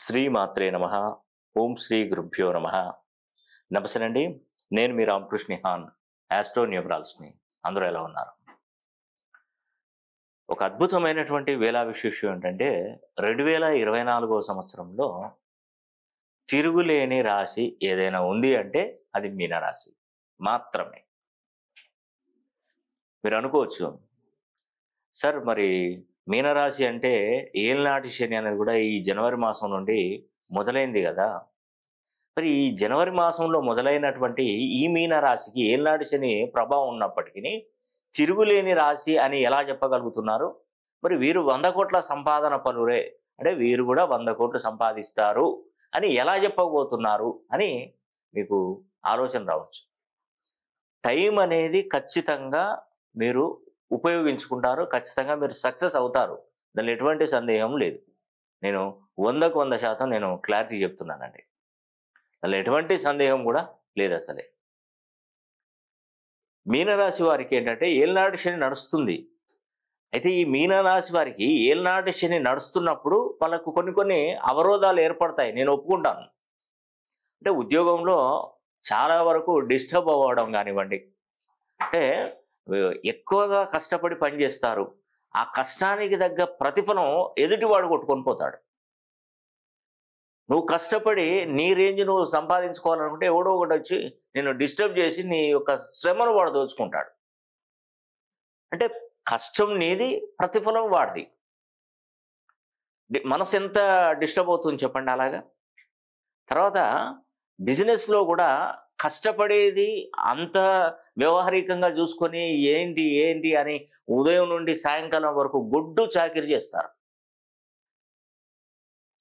శ్రీమాత్రే నమః. ఓం శ్రీ గురుభ్యో నమః. నమస్తే అండి. నేను మీ రామకృష్ణ హాన్, ఆస్ట్రో న్యూమరాలజిస్ట్ని. అందరూ ఎలా ఉన్నారు? ఒక అద్భుతమైనటువంటి వేళా విశేషం ఏంటంటే 2024 సంవత్సరంలో తిరుగులేని రాశి ఏదైనా ఉంది అంటే అది మీనరాశి మాత్రమే. మీరు అనుకోవచ్చు, సార్ మరి మీనరాశి అంటే ఏళ్ళనాటి శని అనేది కూడా ఈ జనవరి మాసం నుండి మొదలైంది కదా. మరి ఈ జనవరి మాసంలో మొదలైనటువంటి ఈ మీనరాశికి ఏళ్ళనాటి శని ప్రభావం ఉన్నప్పటికీ తిరుగులేని రాశి అని ఎలా చెప్పగలుగుతున్నారు? మరి వీరు 100 కోట్ల సంపాదన పరులే, అంటే వీరు కూడా 100 కోట్లు సంపాదిస్తారు అని ఎలా చెప్పబోతున్నారు అని మీకు ఆలోచన రావచ్చు. టైం అనేది ఖచ్చితంగా మీరు ఉపయోగించుకుంటారు, ఖచ్చితంగా మీరు సక్సెస్ అవుతారు, దానిలో ఎటువంటి సందేహం లేదు. నేను 100కు 100% నేను క్లారిటీ చెప్తున్నానండి. దానిలో ఎటువంటి సందేహం కూడా లేదు అసలే. మీనరాశి వారికి ఏంటంటే ఏళ్ళనాటి శని నడుస్తుంది. అయితే ఈ మీనరాశి వారికి ఏళ్ళనాటి శని నడుస్తున్నప్పుడు వాళ్ళకు కొన్ని అవరోధాలు ఏర్పడతాయి, నేను ఒప్పుకుంటాను. అంటే ఉద్యోగంలో చాలా వరకు డిస్టర్బ్ అవ్వడం కానివ్వండి, అంటే ఎక్కువగా కష్టపడి పనిచేస్తారు, ఆ కష్టానికి తగ్గ ప్రతిఫలం ఎదుటివాడు కొట్టుకొని పోతాడు. నువ్వు కష్టపడి నీ రేంజ్ నువ్వు సంపాదించుకోవాలనుకుంటే ఎవడో ఒకటి వచ్చి నేను డిస్టర్బ్ చేసి నీ యొక్క శ్రమను వాడు దోచుకుంటాడు. అంటే కష్టం నీది, ప్రతిఫలం వాడిది. మనసు ఎంత డిస్టర్బ్ అవుతుంది చెప్పండి అలాగా. తర్వాత బిజినెస్లో కూడా కష్టపడేది అంత వ్యవహారికంగా చూసుకొని ఏంటి అని ఉదయం నుండి సాయంకాలం వరకు గుడ్డు చాకిరి చేస్తారు.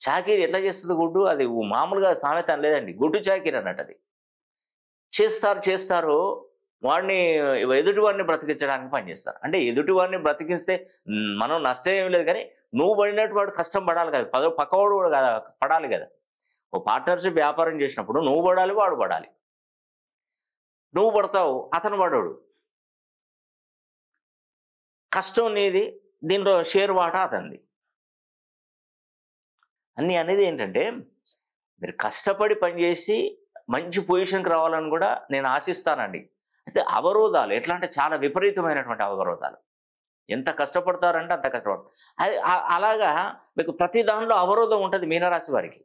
చాకిరి ఎట్లా చేస్తుంది గుడ్డు? అది మామూలుగా సామెత లేదండి, గుడ్డు చాకిరి అన్నట్టు. అది చేస్తారు, వాడిని ఎదుటివాడిని బ్రతికించడానికి పనిచేస్తారు. అంటే ఎదుటివాడిని బ్రతికిస్తే మనం నష్టం ఏమి లేదు, కానీ నువ్వు పడినట్టు వాడు కష్టం పడాలి కదా, పక్కవాడు కూడా పడాలి కదా. ఓ పార్ట్నర్షిప్ వ్యాపారం చేసినప్పుడు నువ్వు పడాలి, వాడు పడాలి. నువ్వు పడతావు, అతను పడడు. కష్టం నీది, దీనిలో షేర్ వాటా అతనిది. అన్నీ అనేది ఏంటంటే మీరు కష్టపడి పనిచేసి మంచి పొజిషన్కి రావాలని కూడా నేను ఆశిస్తానండి. అయితే అవరోధాలు ఎట్లా అంటే చాలా విపరీతమైనటువంటి అవరోధాలు. ఎంత కష్టపడతారంటే అంత కష్టపడతారు. అది అలాగా మీకు ప్రతి దానిలో అవరోధం ఉంటుంది మీనరాశి వారికి.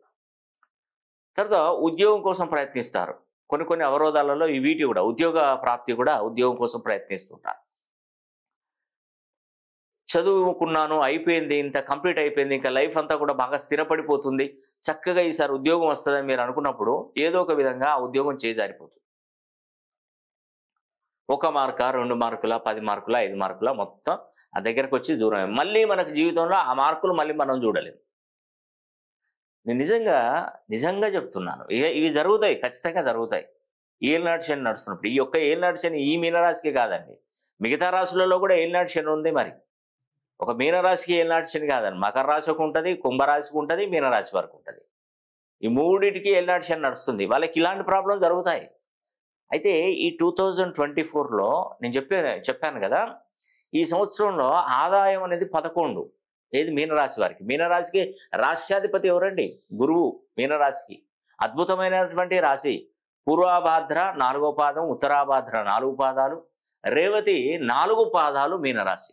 తర్వాత ఉద్యోగం కోసం ప్రయత్నిస్తారు, కొన్ని అవరోధాలలో వీటి కూడా ఉద్యోగ ప్రాప్తి కూడా ఉద్యోగం కోసం ప్రయత్నిస్తుంటారు. చదువుకున్నాను, అయిపోయింది, ఇంత కంప్లీట్ అయిపోయింది, ఇంకా లైఫ్ అంతా కూడా బాగా స్థిరపడిపోతుంది, చక్కగా ఈసారి ఉద్యోగం వస్తుందని మీరు అనుకున్నప్పుడు ఏదో ఒక విధంగా ఆ ఉద్యోగం చేజారిపోతుంది. 1 మార్కా, 2 మార్కుల, 10 మార్కుల, 5 మార్కుల మొత్తం ఆ దగ్గరకు వచ్చి దూరం. మళ్ళీ మనకు జీవితంలో ఆ మార్కులు మళ్ళీ మనం చూడలేము. నేను నిజంగా చెప్తున్నాను, ఇవి జరుగుతాయి, ఖచ్చితంగా జరుగుతాయి. ఏళ్ళనాటి శని నడుస్తున్నప్పుడు ఈ యొక్క ఏళ్ళనాటి శని ఈ మీనరాశికి కాదండి, మిగతా రాశులలో కూడా ఏళ్ళనాటి శని ఉంది. మరి ఒక మీనరాశికి ఏళ్ళనాటి శని కాదండి, మకర రాశికి ఉంటుంది, కుంభరాశికి ఉంటుంది, మీనరాశి వరకు ఉంటుంది. ఈ మూడింటికి ఏళ్ళనాటి శని నడుస్తుంది. వాళ్ళకి ఇలాంటి ప్రాబ్లం జరుగుతాయి. అయితే ఈ 2024లో నేను చెప్పాను కదా, ఈ సంవత్సరంలో ఆదాయం అనేది 11. ఏది? మీనరాశి వారికి. మీనరాశికి రాశ్యాధిపతి ఎవరండి? గురువు. మీనరాశికి అద్భుతమైనటువంటి రాశి. పూర్వాభాద్ర 4వ పాదం, ఉత్తరాభాద్ర 4 పాదాలు, రేవతి 4 పాదాలు మీనరాశి.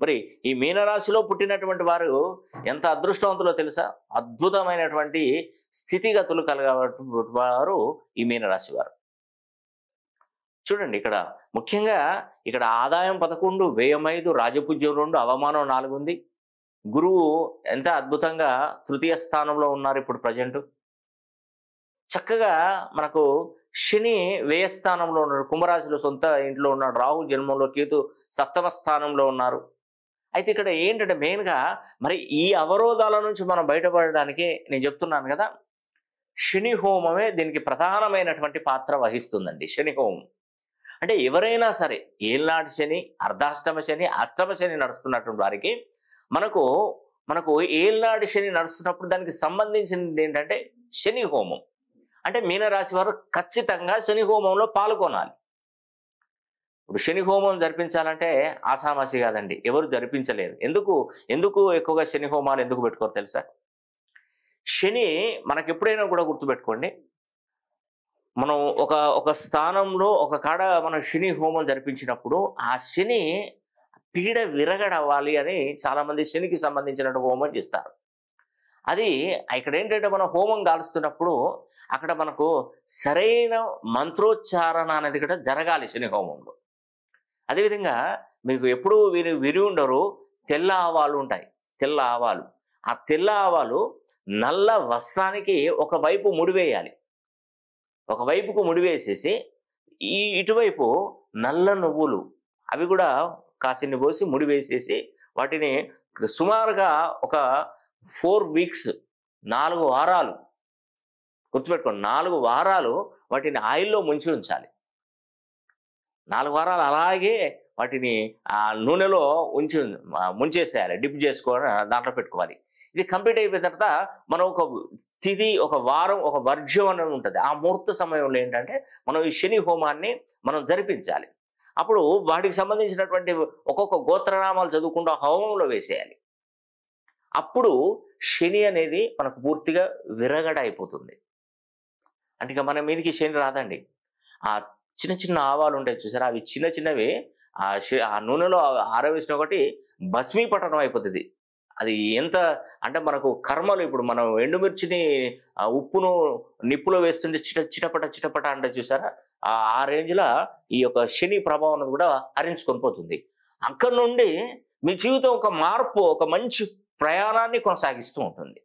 మరి ఈ మీనరాశిలో పుట్టినటువంటి వారు ఎంత అదృష్టవంతులో తెలుసా? అద్భుతమైనటువంటి స్థితిగతులు కలిగినటువంటి వారు ఈ మీనరాశి వారు. చూడండి, ఇక్కడ ముఖ్యంగా ఇక్కడ ఆదాయం 11, వ్యయం 5, రాజపూజ్యం 2, అవమానం 4 ఉంది. గురువు ఎంత అద్భుతంగా తృతీయ స్థానంలో ఉన్నారు ఇప్పుడు ప్రజెంట్. చక్కగా మనకు శని వ్యయస్థానంలో ఉన్నాడు, కుంభరాశిలో సొంత ఇంట్లో ఉన్నాడు. రాహు జన్మంలో, కేతు 7వ స్థానంలో ఉన్నారు. అయితే ఇక్కడ ఏంటంటే మెయిన్గా మరి ఈ అవరోధాల నుంచి మనం బయటపడడానికి నేను చెప్తున్నాను కదా, శని హోమమే దీనికి ప్రధానమైనటువంటి పాత్ర వహిస్తుందండి. శని హోమం అంటే ఎవరైనా సరే ఏళ్ళనాటి శని, అర్ధాష్టమ శని, అష్టమ శని నడుస్తున్నటువంటి వారికి మనకు ఏళ్ళనాటి శని నడుస్తున్నప్పుడు దానికి సంబంధించినది ఏంటంటే శని హోమం. అంటే మీనరాశి వారు ఖచ్చితంగా శని హోమంలో పాల్గొనాలి. ఇప్పుడు శని హోమం జరిపించాలంటే ఆసామాసి కాదండి, ఎవరు జరిపించలేరు. ఎందుకు ఎక్కువగా శని హోమాలు ఎందుకు పెట్టుకోరు తెలుసా? శని మనకెప్పుడైనా కూడా గుర్తుపెట్టుకోండి, మనం ఒక ఒక స్థానంలో ఒక కాడ మనం శని హోమం జరిపించినప్పుడు ఆ శని పీడ విరగడవ్వాలి అని చాలామంది శనికి సంబంధించిన హోమం చేస్తారు. అది ఇక్కడ ఏంటంటే మనం హోమం గాలుస్తున్నప్పుడు అక్కడ మనకు సరైన మంత్రోచ్చారణ అనేది కూడా జరగాలి శని హోమంలో. అదేవిధంగా మీకు ఎప్పుడూ విని ఉండరు, తెల్ల ఆవాలు ఉంటాయి. తెల్ల ఆవాలు, ఆ తెల్ల ఆవాలు నల్ల వస్త్రానికి ఒకవైపు ముడివేయాలి. ఒకవైపుకు ముడివేసేసి ఇటువైపు నల్ల నువ్వులు అవి కూడా కాసిన్ని పోసి ముడివేసేసి వాటిని సుమారుగా ఒక 4 వీక్స్ 4 వారాలు గుర్తుపెట్టుకోండి, 4 వారాలు వాటిని ఆయిల్లో ముంచి ఉంచాలి. 4 వారాలు అలాగే వాటిని ఆ నూనెలో ముంచేసేయాలి, డిప్ చేసుకొని దాంట్లో పెట్టుకోవాలి. ఇది కంప్లీట్ అయిపోయిన తర్వాత మనం ఒక తిథి, ఒక వారం, ఒక వర్జ్యం అనేది ఉంటుంది. ఆ ముహూర్త సమయంలో ఏంటంటే మనం ఈ శని హోమాన్ని మనం జరిపించాలి. అప్పుడు వాటికి సంబంధించినటువంటి ఒక్కొక్క గోత్రనామాలు చదువుకుంటూ హోమంలో వేసేయాలి. అప్పుడు శని అనేది మనకు పూర్తిగా విరగడ అయిపోతుంది. అంటే ఇక మన మీదకి శని రాదండి. ఆ చిన్న చిన్న ఆవాలు ఉంటాయి చూసారా, అవి చిన్న చిన్నవి ఆ నూనెలో ఆరవేసిన ఒకటి భస్మీపటనం అయిపోతుంది. అది ఎంత అంటే మనకు కర్మలు, ఇప్పుడు మనం ఎండుమిర్చిని ఉప్పును నిప్పులో వేస్తుంటే చిటపట చిటపట అంటే చూసారా, ఆ రేంజ్లో ఈ యొక్క శని ప్రభావం కూడా హరించుకొని పోతుంది. అక్కడి నుండి మీ జీవితం ఒక మార్పు, ఒక మంచి ప్రయాణాన్ని కొనసాగిస్తూ ఉంటుంది.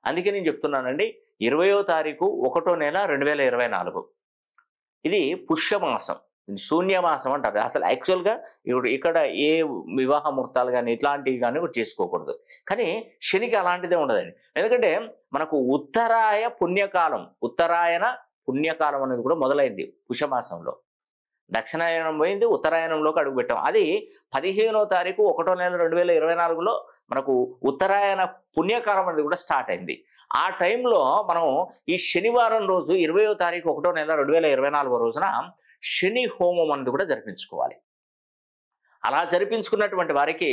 అందుకే నేను చెప్తున్నానండి, 20వ తారీఖు 1వ నెల 2024 ఇది పుష్యమాసం, శూన్యమాసం అంటారు. అసలు యాక్చువల్గా ఇక్కడ ఏ వివాహ ముహూర్తాలు కానీ ఇట్లాంటివి కానీ చేసుకోకూడదు. కానీ శనికి అలాంటిదే ఉండదండి. ఎందుకంటే మనకు ఉత్తరాయణ పుణ్యకాలం అనేది కూడా మొదలైంది పుష్యమాసంలో. దక్షిణాయనం పోయింది, ఉత్తరాయణంలోకి అడుగుపెట్టాం. అది 15వ తారీఖు 1వ నెల 2024లో మనకు ఉత్తరాయణ పుణ్యకాలం అనేది కూడా స్టార్ట్ అయింది. ఆ టైంలో మనం ఈ శనివారం రోజు 20వ తారీఖు 1వ నెల 2024 రోజున శని హోమం అనేది కూడా జరిపించుకోవాలి. అలా జరిపించుకున్నటువంటి వారికి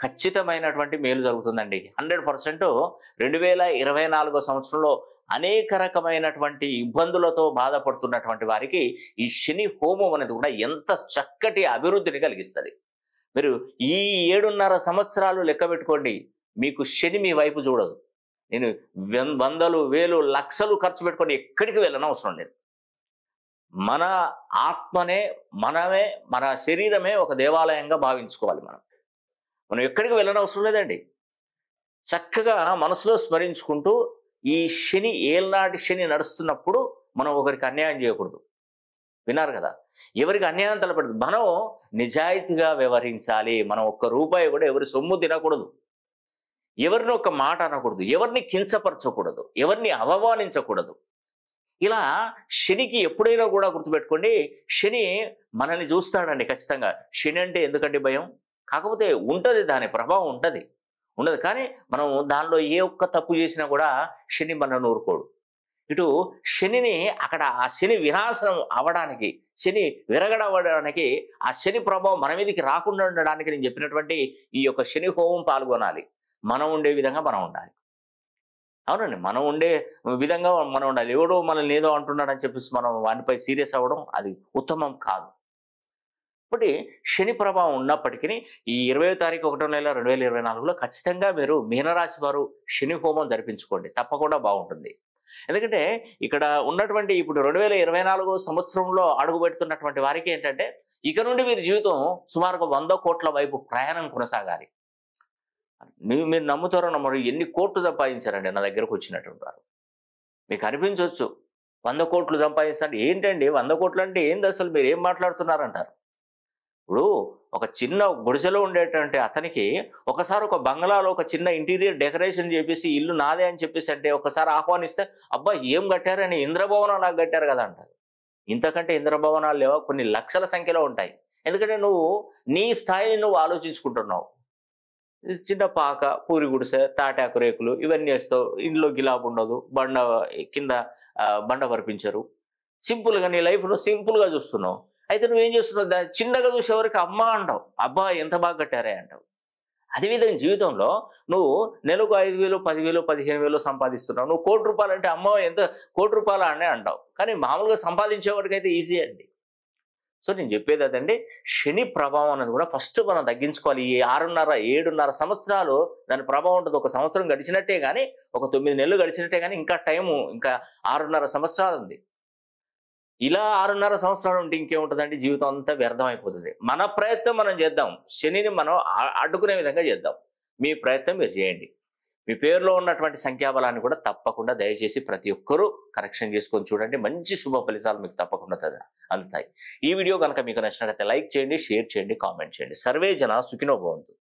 ఖచ్చితమైనటువంటి మేలు జరుగుతుందండి. 100% 2024 సంవత్సరంలో అనేక రకమైనటువంటి ఇబ్బందులతో బాధపడుతున్నటువంటి వారికి ఈ శని హోమం అనేది కూడా ఎంత చక్కటి అభివృద్ధిని కలిగిస్తుంది. మీరు ఈ 7.5 సంవత్సరాలు లెక్క పెట్టుకోండి, మీకు శని మీ వైపు చూడదు. నేను వందలు, వేలు, లక్షలు ఖర్చు పెట్టుకొని ఎక్కడికి వెళ్ళనవసరం లేదు. మన ఆత్మనే, మన శరీరమే ఒక దేవాలయంగా భావించుకోవాలి. మనం ఎక్కడికి వెళ్ళనవసరం లేదండి. చక్కగా మనసులో స్మరించుకుంటూ ఈ శని, ఏళ్ళనాటి శని నడుస్తున్నప్పుడు మనం ఒకరికి అన్యాయం చేయకూడదు. విన్నారు కదా, ఎవరికి అన్యాయం తలపెడదు. మనం నిజాయితీగా వ్యవహరించాలి. మనం ఒక్క రూపాయి కూడా ఎవరి సొమ్ము తినకూడదు, ఎవరిని ఒక మాట అనకూడదు, ఎవరిని కించపరచకూడదు, ఎవరిని అవమానించకూడదు. ఇలా శనికి ఎప్పుడైనా కూడా గుర్తుపెట్టుకోండి, శని మనల్ని చూస్తాడండి ఖచ్చితంగా. శని అంటే ఎందుకంటే భయం, కాకపోతే ఉంటుంది, దాని ప్రభావం ఉండదు. కానీ మనం దానిలో ఏ ఒక్క తప్పు చేసినా కూడా శని మనల్ని ఊరుకోడు. ఇటు శనిని అక్కడ ఆ శని వినాశనం అవ్వడానికి, శని విరగడవడానికి, ఆ శని ప్రభావం మన మీదకి రాకుండా ఉండడానికి నేను చెప్పినటువంటి ఈ యొక్క శని హోమం పాల్గొనాలి. మనం ఉండే విధంగా మనం ఉండాలి. అవునండి, మనం ఉండే విధంగా మనం ఉండాలి. ఎవడో మనల్ని ఏదో అంటున్నాడని చెప్పేసి మనం వాటిపై సీరియస్ అవ్వడం అది ఉత్తమం కాదు. కాబట్టి శని ప్రభావం ఉన్నప్పటికీ ఈ 20వ తారీఖు 1వ నెల 2024లో ఖచ్చితంగా మీరు మీనరాశి వారు శని హోమం జరిపించుకోండి, తప్పకుండా బాగుంటుంది. ఎందుకంటే ఇక్కడ ఉన్నటువంటి ఇప్పుడు 2024 సంవత్సరంలో అడుగుపెడుతున్నటువంటి వారికి ఏంటంటే ఇక నుండి వీరి జీవితం సుమారుగా 100 కోట్ల వైపు ప్రయాణం కొనసాగాలి. మీరు నమ్ముతారో నమ్మరు, ఎన్ని కోట్లు సంపాదించారండి నా దగ్గరకు వచ్చినటువంటి వారు. మీకు అనిపించవచ్చు 100 కోట్లు సంపాదిస్తారు ఏంటండి, 100 కోట్లు అంటే ఏంది, అసలు మీరు ఏం మాట్లాడుతున్నారంటారు. ఇప్పుడు ఒక చిన్న గుడిసెలో ఉండేటువంటి అతనికి ఒకసారి ఒక బంగ్లాలో ఒక చిన్న ఇంటీరియర్ డెకరేషన్ చేసి ఇల్లు నాదే అని చెప్పేసి అంటే ఒకసారి ఆహ్వానిస్తే అబ్బా ఏం కట్టారని, ఇంద్రభవనం నాకు కట్టారు కదా అంటారు. ఇంతకంటే ఇంద్రభవనాలు లేవా, కొన్ని లక్షల సంఖ్యలో ఉంటాయి. ఎందుకంటే నువ్వు నీ స్థాయిని నువ్వు ఆలోచించుకుంటున్నావు. చిన్న పాక, పూరి గుడిసె, తాటాకు రేకులు ఇవన్నీ వేస్తావు, ఇంట్లో గిలాబు ఉండదు, కింద బండ పరిపించరు. సింపుల్గా నీ లైఫ్లో సింపుల్గా చూస్తున్నావు. అయితే నువ్వేం చేస్తున్నావు, చిన్నగా చూసేవరకు అమ్మ అంటావు, అబ్బా ఎంత బాగా కట్టారే అంటావు. అదేవిధంగా జీవితంలో నువ్వు నెలకు 5,000, 10,000, 15,000 సంపాదిస్తున్నావు. నువ్వు ₹1,00,00,000 అంటే అమ్మో! ఎంత ₹1,00,00,000 అనే అంటావు. కానీ మామూలుగా సంపాదించేవాడికైతే ఈజీ అండి. సో నేను చెప్పేది అదండి. శని ప్రభావం అనేది కూడా ఫస్ట్ మనం తగ్గించుకోవాలి. ఈ 6.5, 7.5 సంవత్సరాలు దాని ప్రభావం ఉంటుంది. ఒక సంవత్సరం గడిచినట్టే గానీ, ఒక 9 నెలలు గడిచినట్టే గానీ, ఇంకా టైము ఇంకా 6.5 సంవత్సరాలు ఉంది. ఇలా 6.5 సంవత్సరాలు ఉంటే ఇంకేముంటదండి, జీవితం అంతా వ్యర్థం అయిపోతుంది. మన ప్రయత్నం మనం చేద్దాం. శనిని మనం అడ్డుకునే విధంగా చేద్దాం. మీ ప్రయత్నం మీరు చేయండి. మీ పేరులో ఉన్నటువంటి సంఖ్యాబలాన్ని కూడా తప్పకుండా దయచేసి ప్రతి ఒక్కరూ కరెక్షన్ చేసుకొని చూడండి. మంచి శుభ ఫలితాలు మీకు తప్పకుండా అందుతాయి. ఈ వీడియో కనుక మీకు నచ్చినట్లయితే లైక్ చేయండి, షేర్ చేయండి, కామెంట్ చేయండి. సర్వే జన సుఖినో భవంతు.